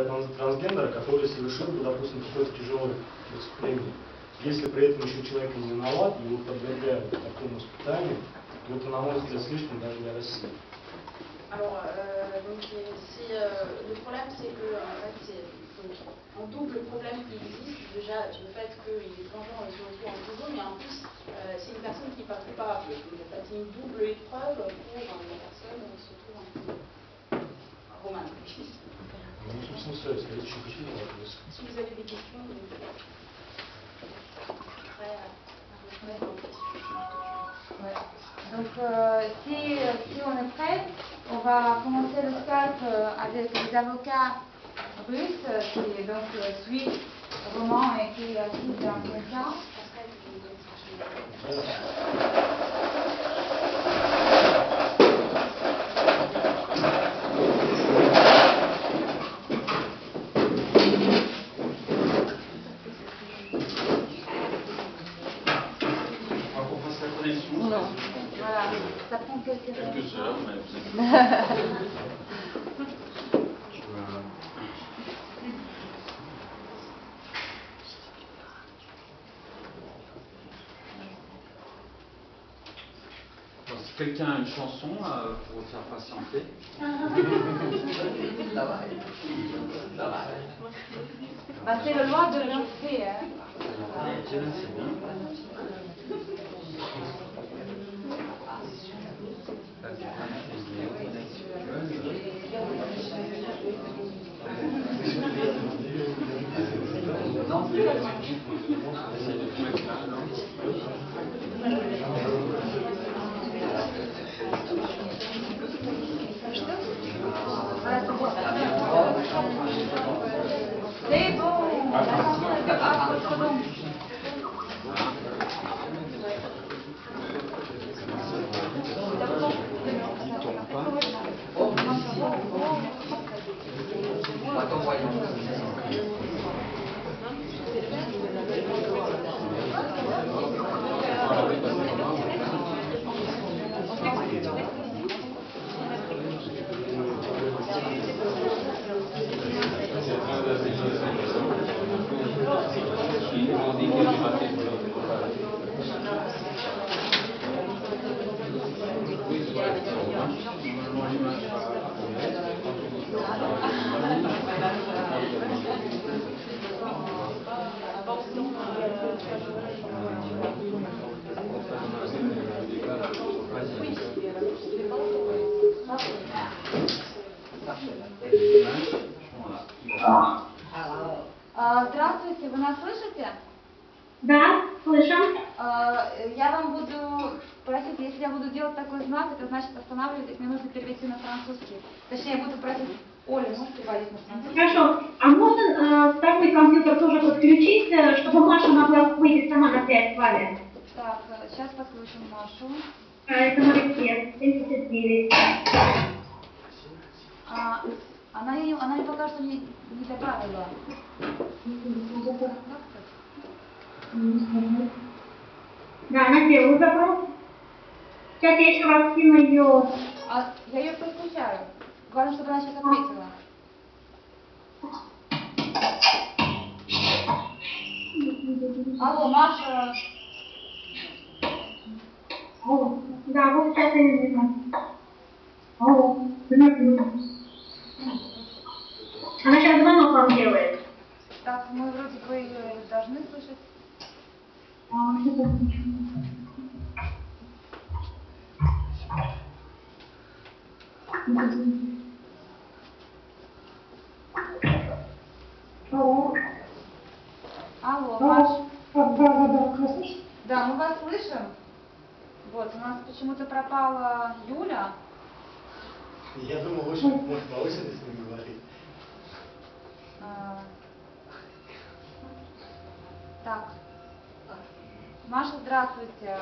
трансгендера, который совершил, допустим, какое-то тяжелое преступление. Если при этом еще человек не виноват, его подвергают такому испытанию, то это, на мой взгляд, слишком даже для России. Alors, donc, si, le problème, c'est que en fait, c'est un double problème qui existe. Déjà, le fait qu'il est dangereux se retrouve en prison, mais en plus, c'est une personne qui n'est pas coupable. Donc, en fait, c'est une double épreuve pour la personne qui se trouve en prison. Romain. Ну, собственно, все, если есть еще какие-то вопросы. Si vous avez des questions, vous êtes prêt à répondre aux questions. Ouais. Donc, si on est prêt, on va commencer le Skype avec les avocats russes qui donc suivent Roman et qui assistent dans son cas. Voilà, ça prend quelques heures, mais si quelqu'un a une chanson pour vous faire patienter. Bah, c'est le loi de l'enfer. Hein. C'est bon. Здравствуйте, вы нас слышите? Да, слышим. Я вам буду просить, если я буду делать такой знак, это значит останавливайтесь, мне нужно перевести на французский. Точнее, я буду просить, Оля, можешь переводить на французский? Хорошо. А можно второй компьютер тоже подключить, чтобы Маша могла выйти сама на связь с вами? Так, сейчас подключим Машу. Это Мария, 79. Она мне пока что не добавила. Да, она сделала запрос. Сейчас я еще раз скину ее. Я ее подключаю. Главное, чтобы она сейчас ответила. Алло, Маша. Алло. Да, вот сейчас я вижу. Алло. Она сейчас звонок вам делает. Так, мы вроде бы ее должны слышать. Алло. Алло, Маш. Да. Да, мы вас слышим. Вот, у нас почему-то пропала Юля. Я думал, лучше, может, получится с ним говорить. Так. Маша, здравствуйте.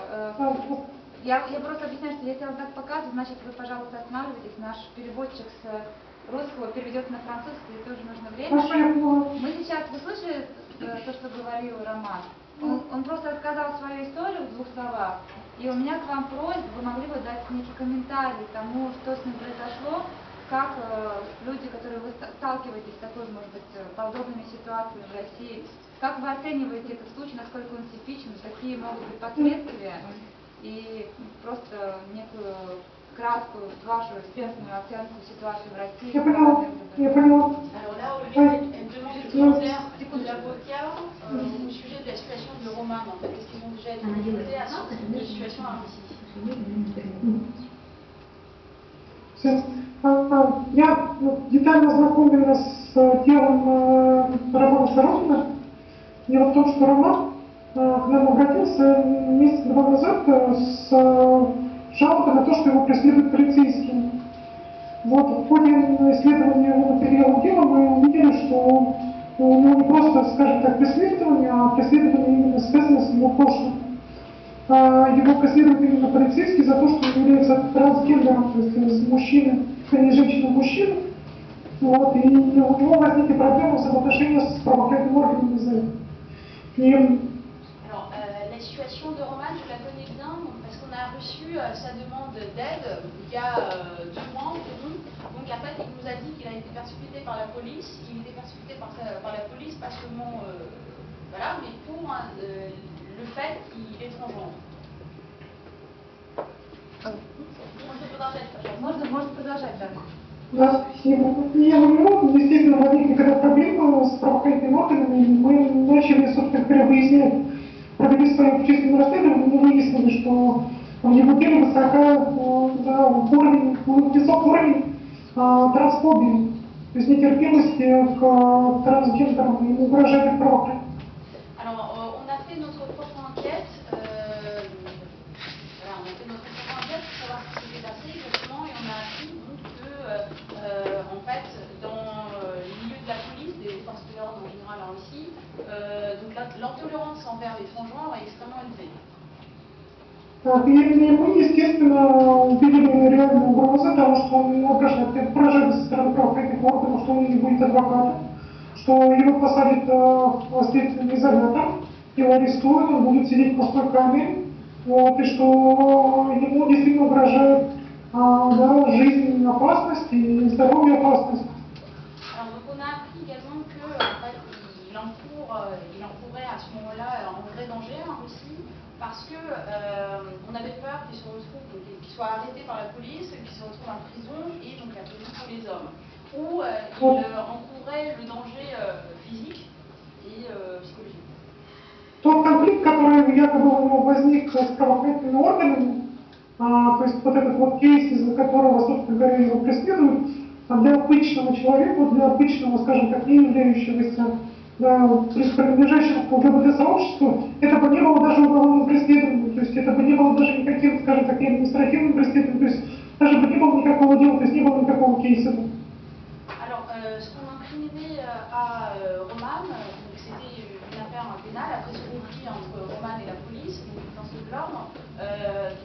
Я просто объясняю, что если я вам так показываю, значит вы, пожалуйста, останавливайтесь. Наш переводчик с русского переведет на французский, это уже нужно время. Мы сейчас, вы слышали то, что говорил Роман? Он просто рассказал свою историю в 2 словах. И у меня к вам просьба, вы могли бы дать некий комментарий к тому, что с ним произошло, как люди, которые вы сталкиваетесь с такой, может быть, подобными ситуациями в России, как вы оцениваете этот случай, насколько он типичен, какие могут быть последствия, и просто некую краткую вашу экспертную оценку ситуации в России? Я поняла. Alors là, Olivier, elle demande des commentaires de l'avocat au sujet de la situation de Roman, en fait. Est-ce qu'ils ont déjà été confrontés à ce type de situation en Russie? Я детально ознакомлена с делом Романа Сорокина. Дело в том, что Роман к нам обратился месяц-два назад с жалобой на то, что его преследуют полицейские. Вот, в ходе исследования его материала дела мы увидели, что у него не просто, скажем так, преследование, а преследование именно связано с его прошлым. Его преследуют именно полицейские за то, что он является трансгендером, то есть мужчина, а не женщина-мужчина. Вот, и у него возникли проблемы в взаимоотношении с правоохранительными органами из-за этого. Alors, la situation de Roman, je la connais bien, parce qu'on a reçu sa demande d'aide il y a 2 mois environ. Donc en fait, il nous a dit qu'il a été persécuté par la police. Il était persécuté par la police, pas seulement, voilà, mais pour le fait qu'il est transgenre. Можно продолжать, да. Да, и у него, естественно, возникли когда проблемы с правоохранительными органами, мы начали, собственно говоря, выяснять, провели свое общественное расследование, мы выяснили, что в его деле высок уровень трансфобии, то есть нетерпимости к трансгендерам, и ему угрожает правоохранителям. Alors, on a fait notre propre enquête, voilà, on a fait notre propre enquête pour savoir ce qui s'était passé exactement, et on a appris donc que, en fait, dans les milieux de la police, des forces de l'ordre en général en Russie, donc l'intolérance envers les transgenres est extrêmement élevée. И мы, естественно, увидели реальную угрозу того, что он угрожает со стороны правоохранительных органов, что он не будет адвокатом, что его посадят в следственный изолятор, его арестуют, он будет сидеть в пустой камере, вот, и что ему действительно угрожает жизнь опасность и здоровье опасность. Alors, donc on a appris également que, en fait, il encourait à ce moment-là un vrai danger en Russie, parce que on avait peur qu'il soit arrêté par la police, qu'il se retrouve en prison, et donc la prison pour les hommes, où il encourait le danger physique et psychologique. Тот конфликт, который якобы у него возник с правоохранительными органами, то есть вот этот вот кейс, из-за которого, собственно говоря, его преследуют, для обычного человека, для обычного, скажем так, не являющегося принадлежащего к ЛГБТ-сообществу, это бы не было даже уголовным преследованием, то есть это бы не было даже никаким, скажем так, административным преследованием, то есть даже бы не было никакого дела, то есть не было никакого кейса. Alors, ce qu'on incriminait à Roman, c'était une affaire pénale, après ce conflit entre Roman et la police, donc les forces de l'ordre,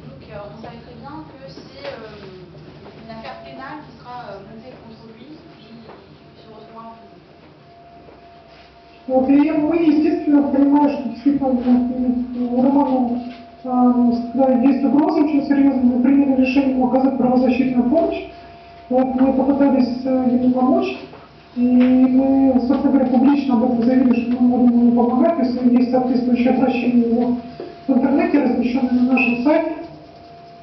donc on savait très bien que c'est une affaire pénale qui sera montée contre lui, puis se retrouvera en prison. Вот, и мы, естественно, понимаем, что действительно у Романа есть угроза очень серьезная, мы приняли решение ему оказать правозащитную помощь. Вот, мы попытались ему помочь, и мы, собственно говоря, публично об этом заявили, что мы можем ему помогать, если есть соответствующее обращение его в интернете, размещенное на нашем сайте.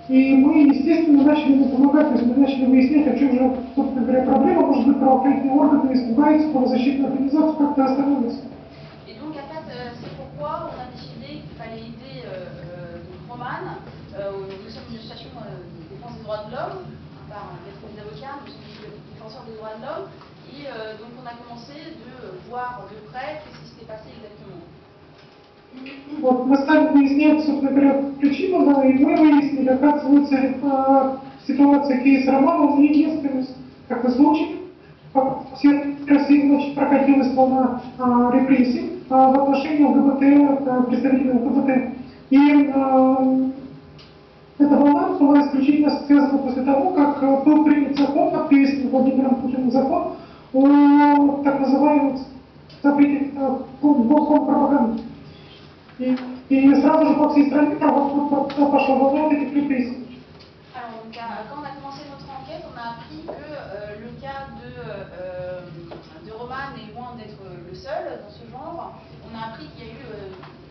И мы, естественно, начали ему помогать, то есть мы начали выяснять, о чем же, собственно говоря, проблема, может быть, правоохранительные органы испугаются, правозащитную организацию как-то остановится. Et donc, en fait, c'est pourquoi on a décidé qu'il fallait aider Roman. Nous sommes une association de défense des droits de l'homme, à part d'être des avocats, nous sommes des défenseurs des droits de l'homme. Et donc, on a commencé de voir de près ce qui s'était passé exactement. Вот, мы стали выяснять, собственно говоря, причину, да, и мы выяснили, оказывается, ситуация кейса Романа, он не единственный как-то случай. Все России, значит, прокатилась волна репрессий в отношении ЛГБТ, представителей ЛГБТ. И эта волна была исключительно связана после того, как был принят закон, подписан Владимиром Путиным закон о так называемом запрете пропаганды. И сразу же по всей стране пошла волна этих репрессий. Alors, donc, quand on a commencé notre enquête, on a appris que seul dans ce genre. On a appris qu'il y a eu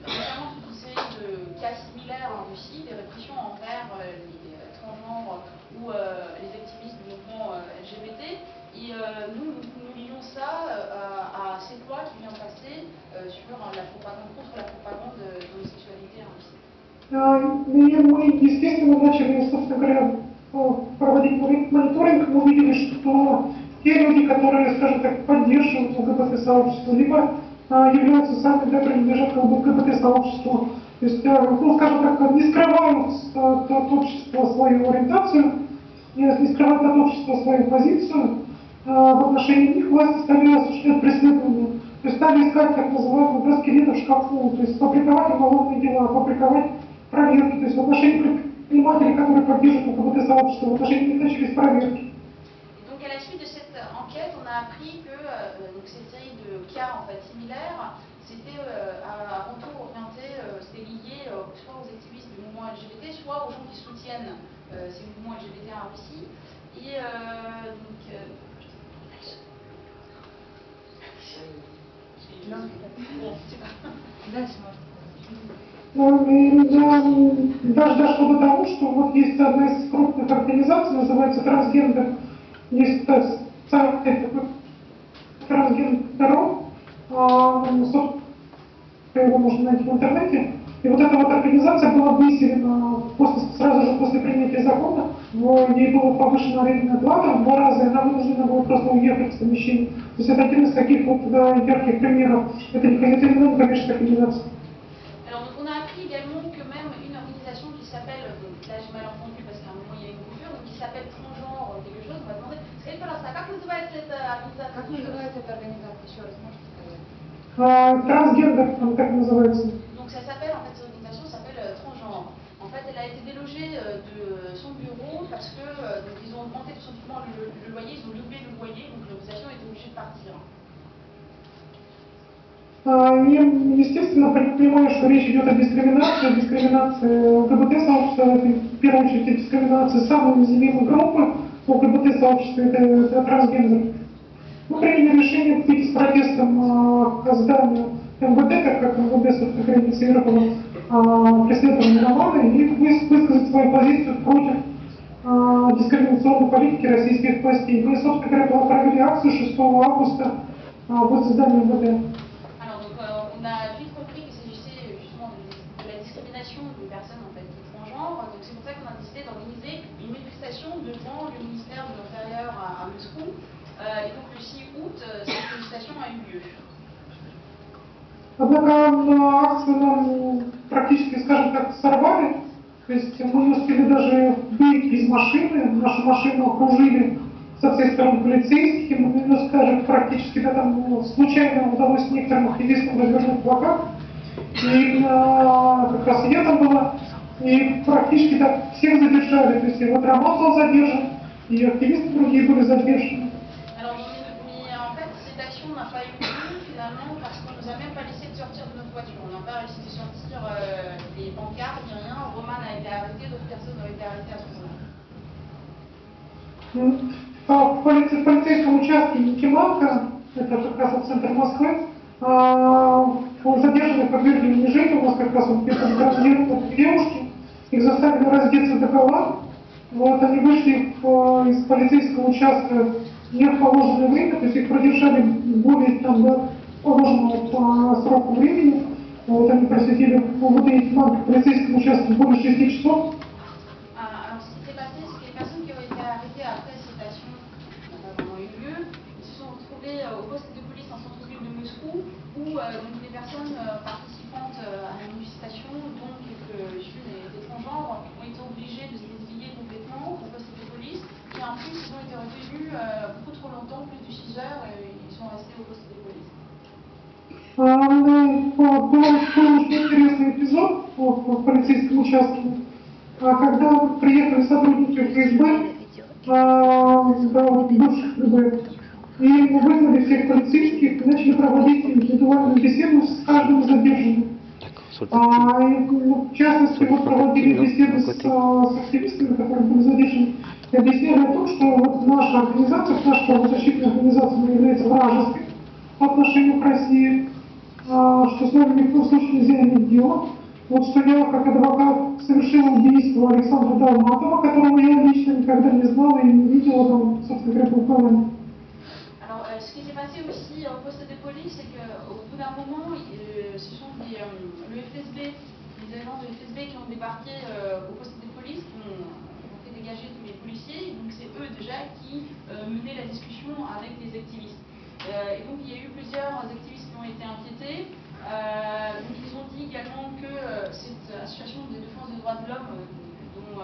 récemment toute une série de cas similaires en Russie, des répressions envers les transgenres ou les activistes du mouvement LGBT. Et nous lions ça à cette loi qui vient de passer sur la propagande, contre la propagande de l'homosexualité en Russie. И мы, естественно, начали, собственно говоря, проводить мониторинг. Мы увидели, что те люди, которые, скажем так, поддерживают ЛГБТ-сообщество, либо являются сами, да, принадлежат к ЛГБТ-сообществу, то есть, ну, скажем так, не скрывают от общества свою ориентацию, не скрывают от общества свою позицию, в отношении них власти стали осуществлять преследование, то есть стали искать так называемые два скелета в шкафу, то есть фабриковать уголовные дела, фабриковать проверки, то есть в отношении предпринимателей, которые поддерживают ЛГБТ-сообщество, в отношении них начались проверки. Donc à la suite de cette enquête, on a appris que donc cette série de cas en fait similaires, c'était avant tout orienté, c'était lié soit aux activistes du mouvement LGBT, soit aux gens qui soutiennent ces mouvements LGBT en Russie. Et donc Дальше можно. Даже дошло до того, что вот есть одна из крупных организаций, называется «Трансгендер», есть сайт «Трансгендер.ру», собственно, его можно найти в интернете. И вот эта вот организация была выселена сразу же после принятия закона, ей было повышено арендная плата в 2 раза, и она вынуждена была просто уехать с помещения. То есть это один из таких вот ярких примеров. Это именно некоммерческая организация. Alors, donc, on a appris également que même une organisation qui s'appelle, là j'ai mal entendu parce qu'à un moment il y a une coupure, donc qui s'appelle Transgenre quelque chose, on va demander, скажите, пожалуйста, как называется эта организация? Как называется эта организация? Еще раз можете сказать? Трансгендер, он так называется. Donc ça s'appelle, en fait, cette organisation s'appelle Transgenre. En fait, elle a été délogée de son bureau parce que donc, ils ont augmenté tout simplement le loyer, ils ont doublé le loyer, donc l'organisation était obligée de partir. И, естественно, понимаю, что речь идет о дискриминации ЛГБТ-сообщества, это в первую очередь дискриминации самой уязвимой группы ЛГБТ-сообщества, это трансгендер. Мы приняли решение выйти с протестом к зданию МВД, так как МВД, собственно говоря, инициировало преследование Романа, и высказать свою позицию против дискриминационной политики российских властей. Мы, собственно говоря, провели акцию 6 августа возле здания МВД. On a vite compris qu'il s'agissait justement de la discrimination d'une personne en fait transgenre, donc c'est pour ça qu'on a décidé d'organiser une manifestation devant le ministère de l'Intérieur à Moscou, et donc le 6 août, cette manifestation a eu lieu. Однако акцию нам практически, скажем так, сорвали, то есть мы не успели даже выйти из машины, нашу машину окружили со всех сторон полицейских, мы, скажем, практически да, там, случайно удалось некоторым активистам развернуть плакат, и как раз я там была, и практически так всех задержали, то есть и вот Роман был задержан, и активисты другие были задержаны. Alors, mais en fait, cette action n'a pas eu lieu finalement parce qu'on nous a même pas laissé de sortir de notre voiture. On n'a pas réussi de sortir les pancartes, ni rien. Roman a été arrêté, d'autres personnes ont été arrêtées à ce moment-là. В полицейском участке Якиманка, это как раз от центра Москвы, задержанных подвергли унижению, у нас как раз вот где-то девушки, их заставили раздеться догола, вот, они вышли из полицейского участка не в положенное время, то есть их продержали более там, до положенного срока времени, вот, они просидели в УВД Якиманки в полицейском участке более 6 часов. Au poste de police en centre-ville de Moscou où donc, les personnes participantes à la manifestation, dont quelques-unes des transgenres, ont été obligées de se déshabiller complètement au poste de police et en plus ils ont été retenus beaucoup trop longtemps, plus de 6 heures, et ils sont restés au poste de police. Был очень интересный эпизод в полицейском участке, когда приехали сотрудники ФСБ, бывших ФСБ, и вызвали всех полицейских и начали проводить индивидуальную беседу с каждым задержанным. В частности, вот проводили беседы с активистами, которые были задержаны, и объясняли о том, что вот наша организация, наша правозащитная организация является вражеской по отношению к России, что с нами ни в коем случае нельзя иметь дело. Вот что я, как адвокат, совершила убийство Александра Долматова, которого я лично никогда не знала и не видела, там, собственно говоря, буквально. Alors, ce qui s'est passé aussi au poste de police, c'est qu'au bout d'un moment, ce sont le FSB, les agents de FSB qui ont débarqué au poste de police, qui ont fait dégager tous les policiers. Donc, c'est eux déjà qui menaient la discussion avec les activistes. Et donc, il y a eu plusieurs activistes qui ont été inquiétés. Donc, ils ont dit également que cette association de défense des droits de l'homme, dont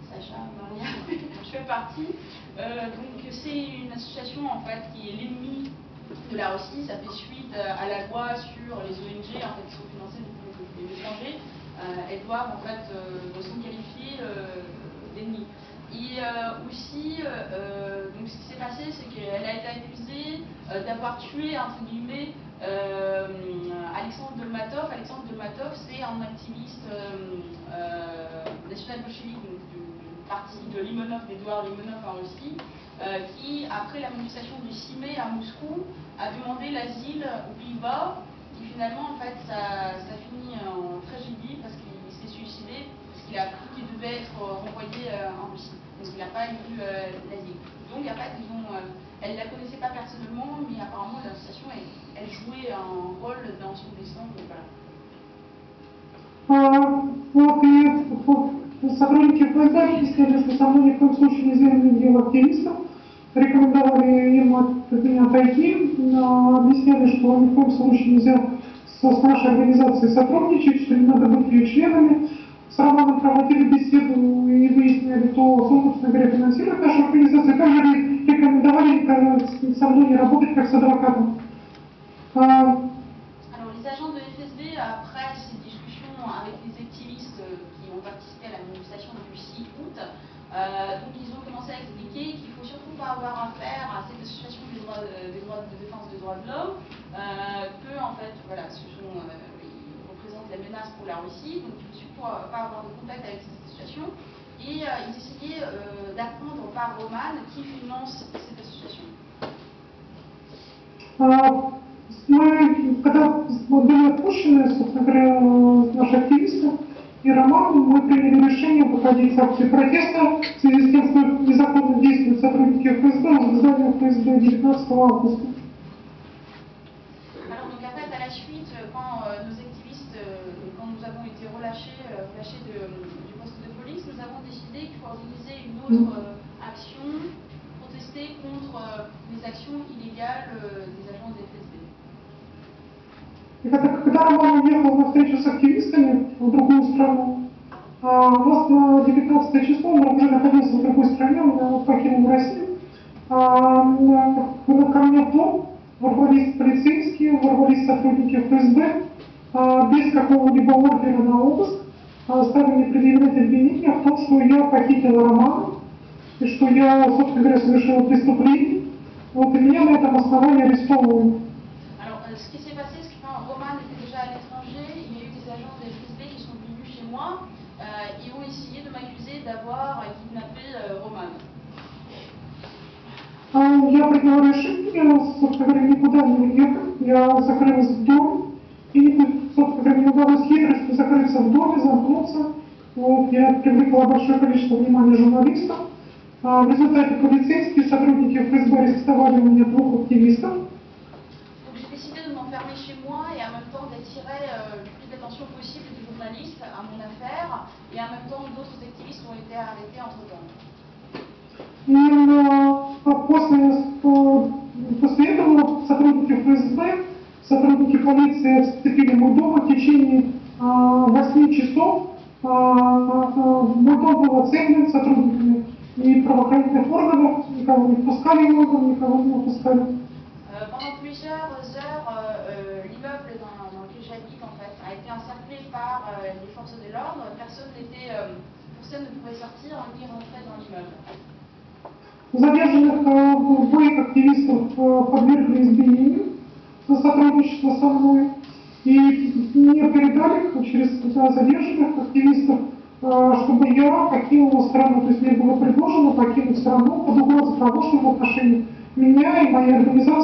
Sacha, Maria, je fais partie, donc c'est une association en fait qui est l'ennemi de la Russie. Ça fait suite à la loi sur les ONG en fait, qui sont financées depuis l'étranger. Elles doivent en fait sont qualifiées d'ennemies. Et aussi, donc ce qui s'est passé, c'est qu'elle a été accusée d'avoir tué, entre guillemets, Alexandre Dolmatov. Alexandre Dolmatov, c'est un activiste national-bolchevique du parti de Limonov, d'Edouard Limonov en Russie, qui, après la manifestation du 6 mai à Moscou, a demandé l'asile aux Pays-Bas. Et finalement, en fait, ça finit en tragédie parce qu'il s'est suicidé, parce qu'il a cru qu'il devait être renvoyé en Russie. Donc il n'a pas eu l'asile. Donc en fait, elle ne la connaissait pas personnellement, mais apparemment l'association, elle jouait un rôle dans son destin. Donc Вот и сотрудники ФСБ объяснили, что со мной ни в коем случае нельзя иметь дело активистов. Рекомендовали им от меня отойти, объясняли, что ни в коем случае нельзя с нашей организацией сотрудничать, что не надо быть ее членами. С Романом проводили беседу и выяснили, кто, собственно говоря, финансирует нашу организацию. Также рекомендовали со мной не работать как с адвокатом. Alors, les agents de FSB, après ces discussions avec les activistes qui ont participé à la manifestation du 6 août, donc ils ont commencé à expliquer qu'il ne faut surtout pas avoir affaire à cette association de défense des droits de l'homme, que en fait, voilà, ils représentent la menace pour la Russie, donc il ne faut surtout pas avoir de contact avec cette association. Et ils essayaient d'apprendre par Roman qui finance cette association. Мы, когда были отпущены, собственно говоря, наши активисты и Роман, мы приняли решение выходить с акции протеста в связи с тем, что незаконно действуют сотрудники ФСБ в здании ФСБ 19 августа. Alors donc en fait, à la suite, quand nos activistes, quand nous avons été relâchés du poste de police, nous avons décidé qu'il faut organiser une autre action, protester contre les actions illégales des agents des FSB. И когда Роман уехал на встречу с активистами в другую страну, у нас на 19 число, он уже находился в другой стране, он покинул Россию, ко мне в дом ворвались полицейские, ворвались сотрудники ФСБ, без какого-либо ордера на обыск, стали мне предъявлять обвинения в том, что я похитила Романа, и что я, собственно говоря, совершила преступление. Вот, и меня на этом основании арестовывают. Ce qui s'est passé, c'est que quand Roman était déjà à l'étranger, il y a eu des agents de FSB qui sont venus chez moi et ont essayé de m'accuser d'avoir kidnappé Roman. Я приняла решение, собственно говоря, никуда не уехать. Я закрылась в доме. И, собственно говоря, мне удалось хитростью закрыться в доме, замкнуться. Вот, я привлекла большое количество внимания журналистов. В результате полицейские сотрудники ФСБ арестовали у меня 2 активистов. Chez moi et en même temps d'attirer le plus d'attention possible des journalistes à mon affaire et en même temps d'autres activistes ont été arrêtés entre-temps. После этого сотрудники ФСБ, сотрудники полиции обступили мой дом в течение 8 часов. Мой дом был оцеплен сотрудниками и правоохранительных органов, никого не впускали в дом, никого не выпускали. Pendant plusieurs heures, l'immeuble dans lequel j'habite en fait, a été encerclé par les forces de l'ordre. Personne ne pouvait sortir ni rentrer dans l'immeuble. Задержанных 2 активистов подвергли избиению за сотрудничество со мной. И мне передали через задержанных активистов, чтобы я покинула страну. То есть мне было предложено покинуть страну под угрозой того, что в отношении меня и моей организации